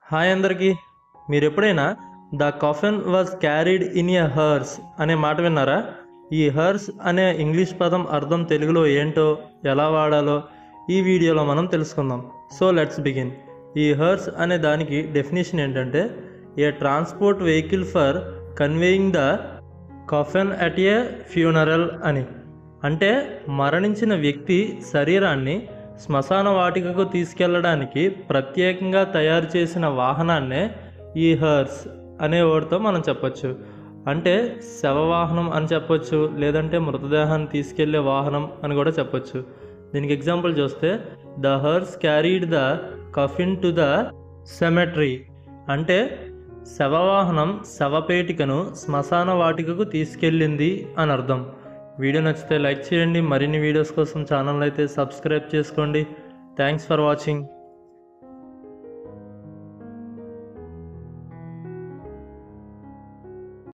Hi అందరికీ. మీరు ఎప్పుడైనా the coffin was carried in a hurts అనే మాట విన్నారా? ఈ హర్స్ అనే ఇంగ్లీష్ పదం అర్థం తెలుగులో ఏంటో, ఎలా వాడాలో ఈ వీడియోలో మనం తెలుసుకుందాం. So let's begin. ఈ హర్స్ అనే దానికి డెఫినేషన్ ఏంటంటే, a transport vehicle for conveying the coffin at a funeral అని. అంటే మరణించిన వ్యక్తి శరీరాన్ని శ్మశాన వాటికకు తీసుకెళ్లడానికి ప్రత్యేకంగా తయారు చేసిన వాహనాన్నే ఈ హర్స్ అనే వర్డ్తో మనం చెప్పొచ్చు. అంటే శవవాహనం అని చెప్పొచ్చు, లేదంటే మృతదేహాన్ని తీసుకెళ్లే వాహనం అని కూడా చెప్పొచ్చు. దీనికి ఎగ్జాంపుల్ చూస్తే, the hearse carried the coffin to the cemetery. అంటే శవవాహనం శవపేటికను శ్మశాన వాటికకు తీసుకెళ్ళింది అని అర్థం. వీడియో నచ్చితే లైక్ చేయండి. మరిన్ని వీడియోస్ కోసం ఛానల్ అయితే సబ్స్క్రైబ్ చేసుకోండి. Thanks for watching.